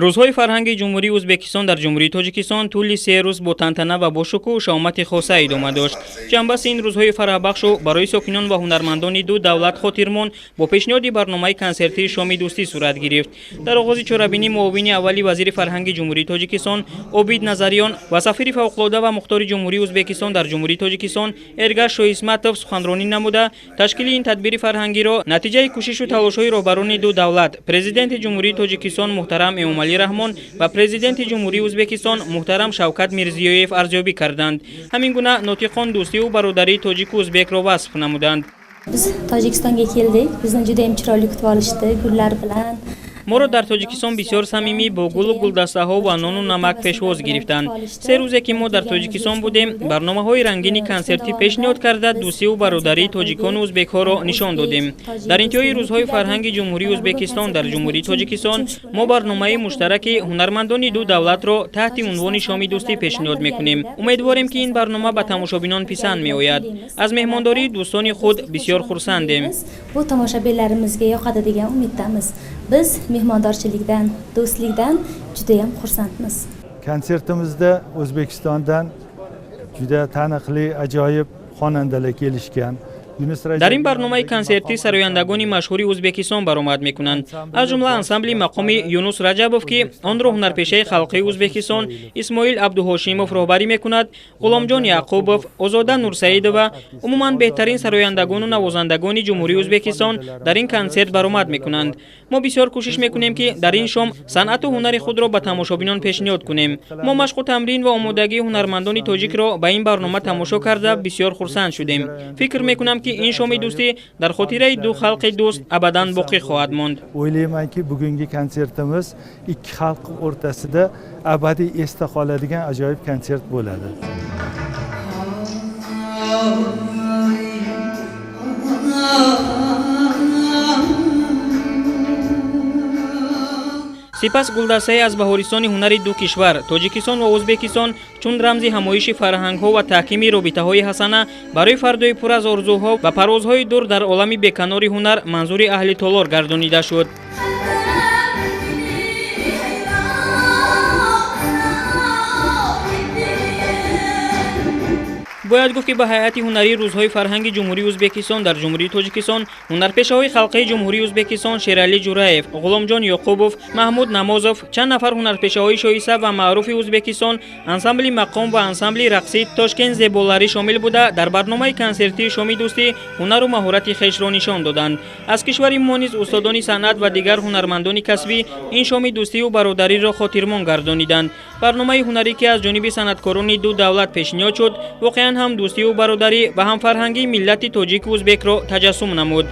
рӯзҳои фарҳанги ҷумҳурии ӯзбекистон дар ҷумҳурии тоҷикистон тӯли 3 рӯз бо тантана ва бо шукӯҳу шаомати хоса идома дошт. ҷанбаси ин рӯзҳои фараҳбахшу барои сокинон ва ҳунармандони ду давлат хотирмон бо пешниҳоди барномаи консертии шоми дӯстӣ сурат гирифт. дар оғози чорабинӣ муовини аввали вазири фарҳанги ҷумҳурии тоҷикистон Обид Назарён ва сафири фавқулода ва мухтори ҷумҳурии ӯзбекистон дар ҷумҳурии тоҷикистон Эргаш Шоисматов суханронӣ намуда, ташкили ин тадбири фарҳангиро натиҷаи кӯшишу талошҳои роҳбарони ду давлат, президенти ҷумҳурии тоҷикистон муҳтарам Эмомалӣ Раҳмон ва президенти ҷумҳурии ӯзбекистон муҳтарам Шавкат Мирзиёев арзёбӣ карданд. ҳамин гуна нотиқон дӯстиву бародарии тоҷику ӯзбекро васф намуданд. Biz Tojikistonga keldik. Bizni juda ham chiroyli kutib olishdi, gullar bilan. моро дар тоҷикистон бисёр самимӣ бо гулу гулдастаҳо ва нону намак пешвоз гирифтанд. 3 рӯзе ки мо дар тоҷикистон будем, барномаҳои рангини консертӣ пешниҳод карда дӯстиву бародарии тоҷикону ӯзбекҳоро нишон додем. дар интиҳои рӯзҳои фарҳанги ҷумҳурии ӯзбекистон дар ҷумҳурии тоҷикистон мо барномаи муштараки ҳунармандони ду давлатро таҳти унвони шоми дӯстӣ пешниҳод мекунем. умедворем ки ин барнома ба тамошобинон писанд меояд. аз меҳмондории дӯстони худ бисёр хурсандем. Bu tomoshabinlarimizga yoqadi degan umiddamiz. Biz mehmondorchilikdan, do'stlikdan juda ham xursandmiz. Konsertimizda O'zbekistondan juda taniqli ajoyib xonandalar kelishgan. дар ин барномаи консертӣ сарояндагони машҳури ӯзбекистон баромад мекунанд. аз ҷумла ансамбли мақоми Юнус Раҷабов ки онро ҳунарпешаи халқии ӯзбекистон Исмоил Абдуҳошимов роҳбарӣ мекунад, Ғуломҷон Яъқубов, Озода Нурсаидова, умуман беҳтарин сарояндагону навозандагони ҷумҳурии Ӯзбекистон дар ин консерт баромад мекунанд. мо бисёр кӯшиш мекунем ки дар ин шом санъату ҳунари худро ба тамошобинон пешниҳод кунем. мо машқу тамрин ва омодагии ҳунармандони тоҷикро ба ин барнома тамошо карда бисёр хурсанд шудем. фикр мекунам ки ин шоми дӯстӣ дар хотираи ду халқи дӯст абадан боқӣ хоҳад монд. O'ylaymanki bugungi konsertimiz ikki xalq o'rtasida abadiy esda qoladigan ajoyib konsert bo'ladi. сипас гулдастае аз баҳористони ҳунари ду кишвар Тоҷикистон ва Ӯзбекистон чун рамзи ҳамоиши фарҳангҳо ва таҳкими робитаҳои ҳасана барои фардои пур аз орзуҳо ва парвозҳои дур дар олами беканори ҳунар манзури аҳли толор гардонида шуд. бояд гуфт ки ба ҳайати ҳунарии рӯзҳои фарҳанги ҷумҳурии ӯзбекистон дар ҷумҳурии тоҷикистон ҳунарпешаҳои халқии ҷумҳурии ӯзбекистон Шералӣ Ҷураев, Ғуломҷон Ёқубов, Маҳмуд Намозов, чанд нафар ҳунарпешаҳои шоиста ва маъруфи Ӯзбекистон, ансамбли мақом ва ансамбли рақсӣ Тошкент Зеболарӣ шомил буда дар барномаи консертии шоми дӯстӣ ҳунару маҳорати хешро нишон доданд. аз кишвари мо низ устодони санъат ва дигар ҳунармандони касбӣ ин шоми дӯстиву бародариро хотирмон гардониданд. барномаи ҳунарӣ ки аз ҷониби санъаткорони ду давлат пешниҳод шуд, воқеан ҳам дӯстиву бародарӣ ва ҳамфарҳангии миллати тоҷику ӯзбекро таҷассум намуд.